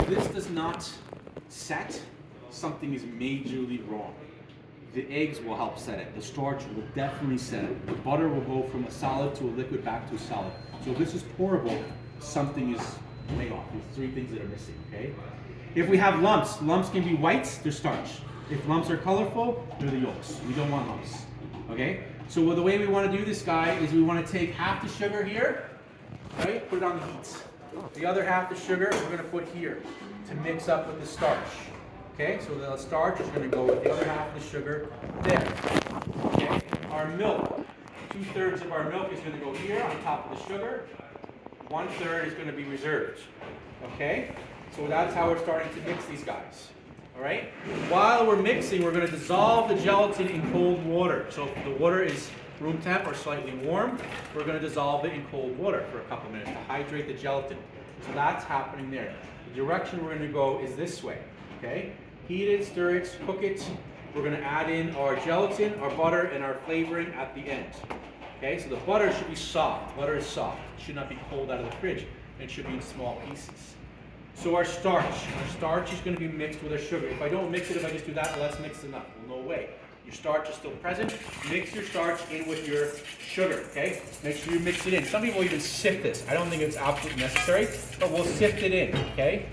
this does not set, something is majorly wrong. The eggs will help set it. The starch will definitely set it. The butter will go from a solid to a liquid back to a solid. So if this is pourable, something is way off. There's three things that are missing, okay? If we have lumps, lumps can be whites, they're starch. If lumps are colorful, they're the yolks. We don't want lumps, okay? So the way we want to do this guy is we want to take half the sugar here, right? Put it on the heat. The other half the sugar we're going to put here to mix up with the starch. Okay, so the starch is going to go with the other half of the sugar there. Okay, our milk, 2/3 of our milk is going to go here on top of the sugar. 1/3 is going to be reserved. Okay, so that's how we're starting to mix these guys. All right, while we're mixing, we're going to dissolve the gelatin in cold water. So if the water is room temp or slightly warm, we're going to dissolve it in cold water for a couple minutes to hydrate the gelatin. So that's happening there. The direction we're going to go is this way. Okay. Heat it, stir it, cook it. We're going to add in our gelatin, our butter, and our flavoring at the end. Okay, so the butter should be soft. Butter is soft. It should not be cold out of the fridge. It should be in small pieces. So our starch is going to be mixed with our sugar. If I don't mix it, if I just do that, well, that's mixed enough. Well, no way. Your starch is still present. Mix your starch in with your sugar, okay? Make sure you mix it in. Some people even sift this. I don't think it's absolutely necessary, but we'll sift it in, okay?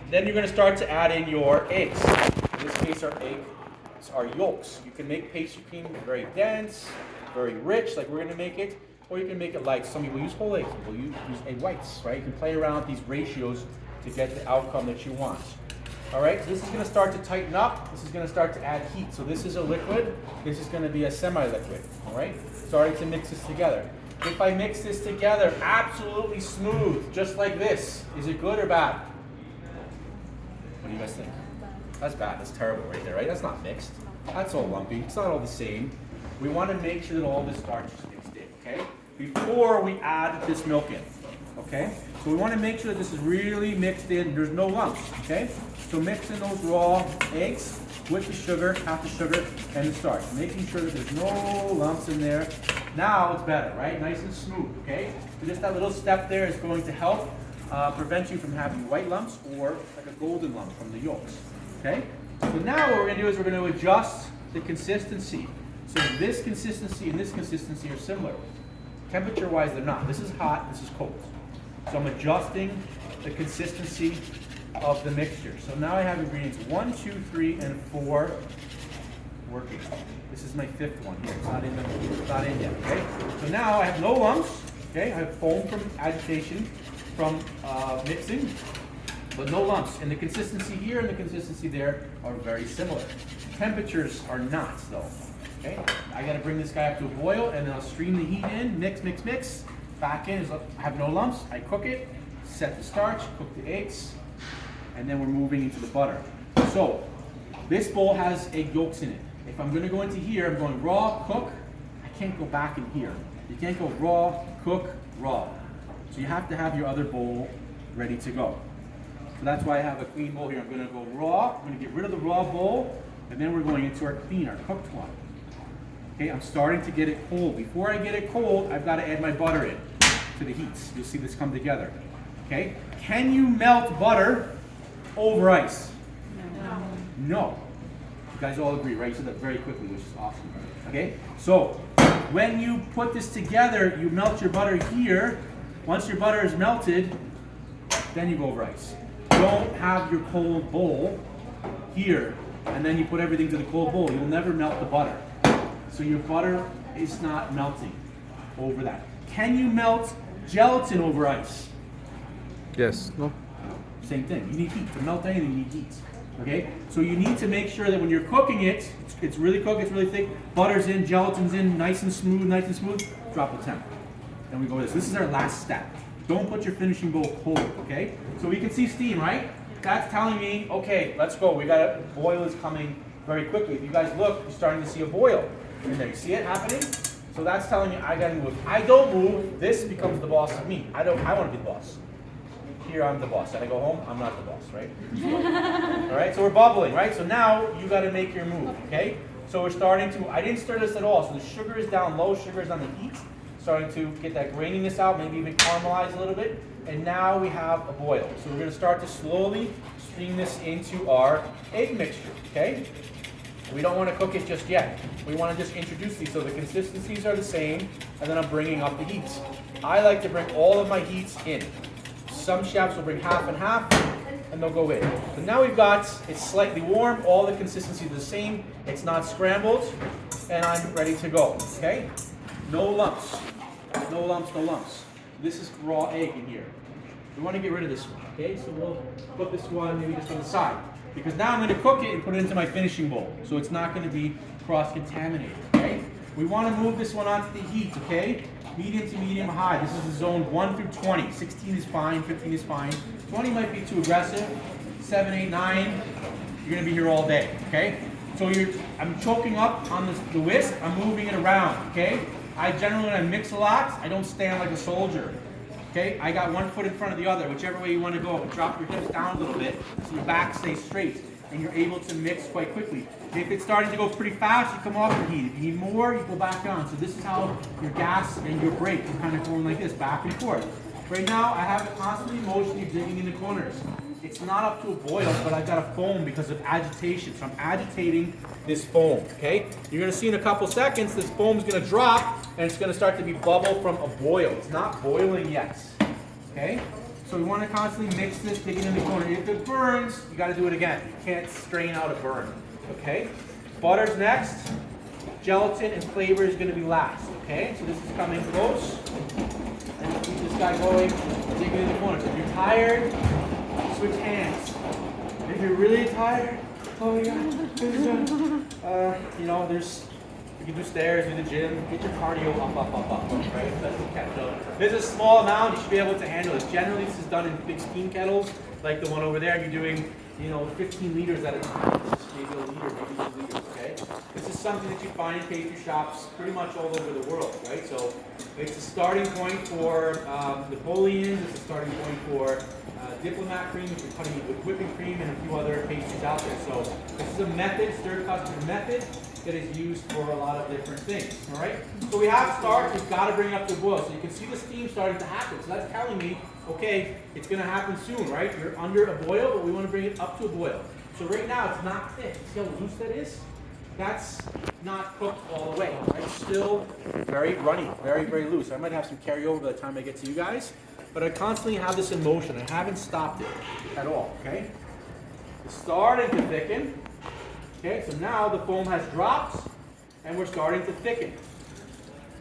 Then you're going to start to add in your eggs. In this case, our eggs are yolks. You can make pastry cream very dense, very rich, like we're going to make it, or you can make it light. Some people use whole eggs. Some people use egg whites, right? You can play around with these ratios to get the outcome that you want. All right, so this is going to start to tighten up. This is going to start to add heat. So this is a liquid. This is going to be a semi-liquid. All right, starting to mix this together. If I mix this together, absolutely smooth, just like this, is it good or bad? What do you guys think? That's bad. That's terrible right there, right? That's not mixed. That's all lumpy. It's not all the same. We want to make sure that all this starch is mixed in, okay? Before we add this milk in, okay? So we want to make sure that this is really mixed in. There's no lumps, okay? So mix in those raw eggs with the sugar, half the sugar, and the starch. Making sure that there's no lumps in there. Now it's better, right? Nice and smooth, okay? So just that little step there is going to help prevent you from having white lumps or like a golden lump from the yolks, okay? So now what we're going to do is we're going to adjust the consistency. So this consistency and this consistency are similar. Temperature-wise, they're not. This is hot, this is cold. So I'm adjusting the consistency of the mixture. So now I have ingredients 1, 2, 3, and 4 working. This is my 5th one here. It's not in yet. Okay. So now I have no lumps. Okay. I have foam from agitation from mixing, but no lumps. And the consistency here and the consistency there are very similar. Temperatures are not though. Okay. I got to bring this guy up to a boil, and then I'll stream the heat in. Mix, mix, mix. Back in. I have no lumps. I cook it. Set the starch. Cook the eggs. And then we're moving into the butter. So this bowl has egg yolks in it. If I'm going to go into here, I'm going raw, cook. I can't go back in here. You can't go raw, cook, raw. So you have to have your other bowl ready to go. So that's why I have a clean bowl here. I'm going to go raw. I'm going to get rid of the raw bowl, and then we're going into our clean, our cooked one. Okay, I'm starting to get it cold. Before I get it cold, I've got to add my butter in to the heats. You'll see this come together. Okay, can you melt butter over ice? No. You guys all agree, right? You said that very quickly, which is awesome. Okay? So, when you put this together, you melt your butter here. Once your butter is melted, then you go over ice. Don't have your cold bowl here, and then you put everything to the cold bowl. You'll never melt the butter. So your butter is not melting over that. Can you melt gelatin over ice? Yes. No. Same thing. You need heat. To melt anything, you need heat. Okay? So you need to make sure that when you're cooking it, it's really cooked, it's really thick, butter's in, gelatin's in, nice and smooth, drop the temp. Then we go with this. This is our last step. Don't put your finishing bowl cold, okay? So we can see steam, right? That's telling me, okay, let's go. Boil is coming very quickly. If you guys look, you're starting to see a boil in there. You see it happening? So that's telling me I gotta move. If I don't move, this becomes the boss of me. I want to be the boss. Here I'm the boss. And I go home, I'm not the boss, right? All right, so we're bubbling, right? So now you got to make your move, okay? So we're starting to, I didn't stir this at all. So the sugar is down low, sugar is on the heat. Starting to get that graininess out, maybe even caramelize a little bit. And now we have a boil. So we're gonna start to slowly stream this into our egg mixture, okay? We don't wanna cook it just yet. We wanna just introduce these so the consistencies are the same, and then I'm bringing up the heats. I like to bring all of my heats in. Some chefs will bring half and half, and they'll go in. So now we've got, it's slightly warm, all the consistencies are the same, it's not scrambled, and I'm ready to go, okay? No lumps, no lumps, no lumps. This is raw egg in here. We want to get rid of this one, okay? So we'll put this one maybe just on the side. Because now I'm going to cook it and put it into my finishing bowl. So it's not going to be cross-contaminated, okay? We want to move this one onto the heat, okay? Medium to medium high. This is the zone 1 through 20. 16 is fine, 15 is fine. 20 might be too aggressive. 7, 8, 9, you're going to be here all day, okay? So I'm choking up on the whisk, I'm moving it around, okay? I generally, when I mix a lot, I don't stand like a soldier. Okay, I got one foot in front of the other, whichever way you want to go. Drop your hips down a little bit so your back stays straight and you're able to mix quite quickly. If it's starting to go pretty fast, you come off the heat. If you need more, you go back on. So this is how your gas and your brake are kind of going like this, back and forth. Right now, I have it constantly motionally digging in the corners. It's not up to a boil, but I've got a foam because of agitation. So I'm agitating this foam, okay? You're gonna see in a couple seconds, this foam's gonna drop and it's gonna start to be bubble from a boil. It's not boiling yet, okay? So we wanna constantly mix this, digging in the corner. If it burns, you gotta do it again. You can't strain out a burn, okay? Butter's next. Gelatin and flavor is gonna be last, okay? So this is coming close. And keep this guy going, digging in the corner. If you're tired, switch hands. If you're really tired, oh yeah, you know, you can do stairs, do the gym, get your cardio up, right? That's what catch up. There's a small amount, you should be able to handle it. Generally, this is done in big steam kettles, like the one over there. You're doing, 15 liters at a time. Maybe a liter, maybe 2 liters, okay? This is something that you find in pastry shops pretty much all over the world, right? So it's a starting point for Napoleons, it's a starting point for diplomat cream, if you're cutting it with whipping cream and a few other pastries out there. So this is a method, stir custard method, that is used for a lot of different things, all right? So we have starch, we've got to bring it up to a boil. So you can see the steam starting to happen. So that's telling me, okay, it's going to happen soon, right? You're under a boil, but we want to bring it up to a boil. So right now it's not thick. See how loose that is? That's not cooked all the way, right? Still very runny, very, very loose. I might have some carryover by the time I get to you guys, but I constantly have this in motion. I haven't stopped it at all, okay? It's starting to thicken. Okay, so now the foam has dropped and we're starting to thicken.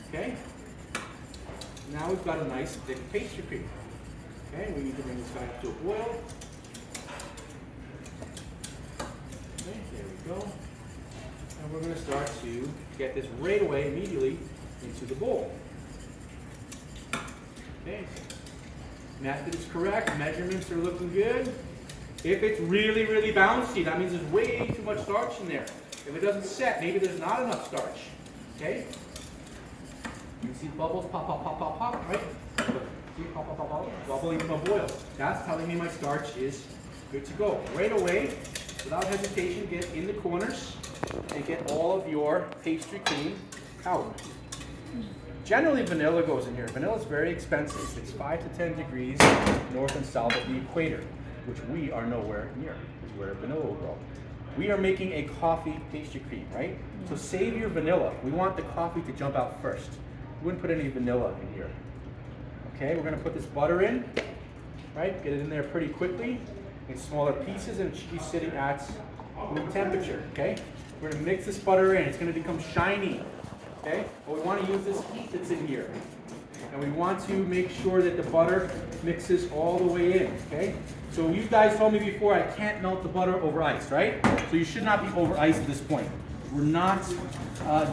Okay? Now we've got a nice thick pastry cream. Okay, we need to bring this guy up to a boil. Okay, there we go. And we're going to start to get this right away, immediately, into the bowl. Okay, so method is correct, measurements are looking good. If it's really, really bouncy, that means there's way too much starch in there. If it doesn't set, maybe there's not enough starch. Okay? You can see bubbles pop, pop, pop, pop, pop, right? See, pop, pop, pop, pop, bubbling from a boil. That's telling me my starch is good to go. Right away, without hesitation, get in the corners and get all of your pastry cream out. Generally, vanilla goes in here. Vanilla is very expensive. It's 5 to 10 degrees north and south of the equator, which we are nowhere near, is where vanilla will grow. We are making a coffee pastry cream, right? So save your vanilla. We want the coffee to jump out first. We wouldn't put any vanilla in here. Okay, we're gonna put this butter in, right? Get it in there pretty quickly in smaller pieces, and it should be sitting at room temperature, okay? We're gonna mix this butter in. It's gonna become shiny, okay? But we wanna use this heat that's in here. And we want to make sure that the butter mixes all the way in, okay? So you guys told me before I can't melt the butter over ice, right? So you should not be over ice at this point. We're not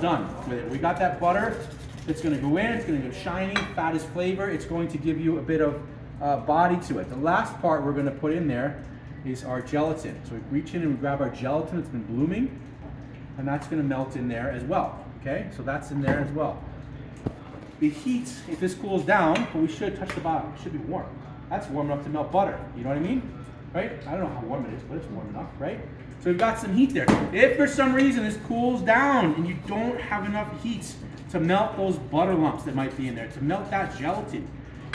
done with it. We got that butter that's gonna go in, it's gonna go shiny, fat is flavor, it's going to give you a bit of body to it. The last part we're gonna put in there is our gelatin. So we reach in and we grab our gelatin that's been blooming, and that's gonna melt in there as well, okay? So that's in there as well. The heat, if this cools down, but we should touch the bottom, it should be warm. That's warm enough to melt butter, you know what I mean? Right? I don't know how warm it is, but it's warm enough, right? So we've got some heat there. If for some reason this cools down and you don't have enough heat to melt those butter lumps that might be in there, to melt that gelatin,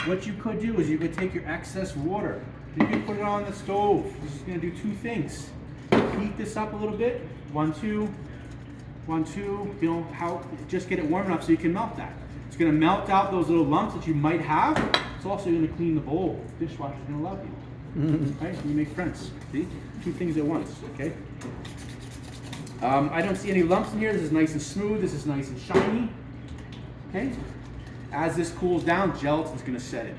what you could do is you could take your excess water, you could put it on the stove. This is going to do two things. Heat this up a little bit, 1, 2, 1, 2, you know, just get it warm enough so you can melt that. It's going to melt out those little lumps that you might have. It's also going to clean the bowl. The dishwasher's going to love you. Right? You make friends. See? Two things at once, okay? I don't see any lumps in here. This is nice and smooth. This is nice and shiny. Okay? As this cools down, gelatin's going to set it.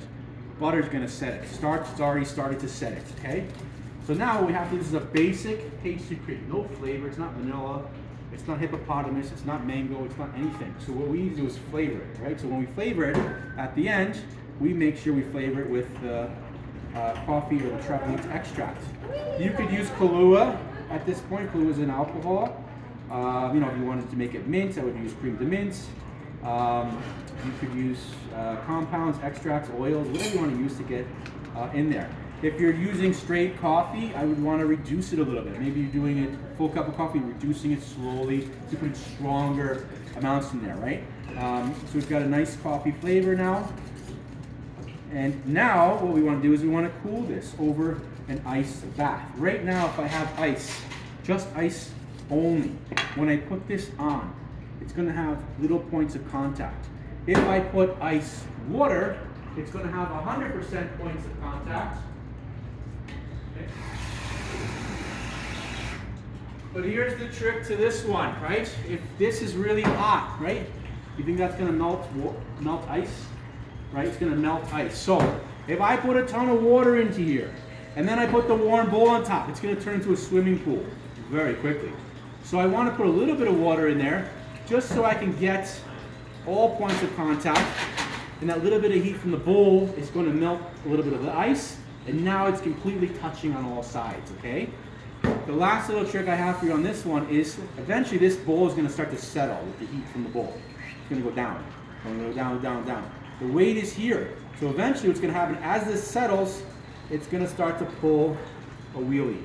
Butter's going to set it. Starch has already started to set it, okay? So now what we have to do, this is a basic pastry cream. No flavor, it's not vanilla, it's not hippopotamus, it's not mango, it's not anything. So what we need to do is flavor it, right? So when we flavor it, at the end, we make sure we flavor it with coffee or the truffle extract. You could use Kahlua at this point. Kahlua is an alcohol. You know, if you wanted to make it mint, I would use cream de mint. You could use compounds, extracts, oils, whatever you want to use to get in there. If you're using straight coffee, I would want to reduce it a little bit. Maybe you're doing it full cup of coffee, reducing it slowly to put stronger amounts in there, right? So we've got a nice coffee flavor now. And now what we want to do is we want to cool this over an ice bath. Right now, if I have ice, just ice only, when I put this on, it's going to have little points of contact. If I put ice water, it's going to have 100% points of contact. Okay. But here's the trick to this one, right? If this is really hot, right? You think that's going to melt ice? Right? It's going to melt ice. So if I put a ton of water into here, and then I put the warm bowl on top, it's going to turn into a swimming pool very quickly. So I want to put a little bit of water in there, just so I can get all points of contact, and that little bit of heat from the bowl is going to melt a little bit of the ice, and now it's completely touching on all sides, okay? The last little trick I have for you on this one is, eventually this bowl is going to start to settle with the heat from the bowl. It's going to go down, down. The weight is here, so eventually what's going to happen, as this settles, it's going to start to pull a wheelie.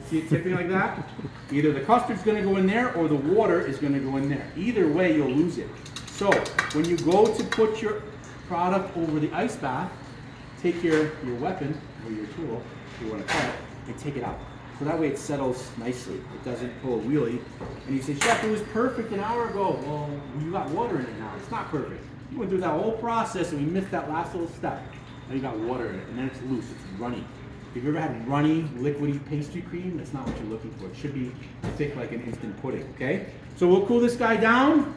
See it tipping like that? Either the custard's going to go in there or the water is going to go in there. Either way, you'll lose it. So when you go to put your product over the ice bath, take your weapon or your tool, if you want to call it, and take it out. So that way it settles nicely. It doesn't pull a wheelie. And you say, Chef, it was perfect an hour ago. Well, you got water in it now. It's not perfect. You went through that whole process and we missed that last little step. Now you got water in it, and then it's loose. It's runny. If you've ever had runny, liquidy pastry cream, that's not what you're looking for. It should be thick like an instant pudding, okay? So we'll cool this guy down.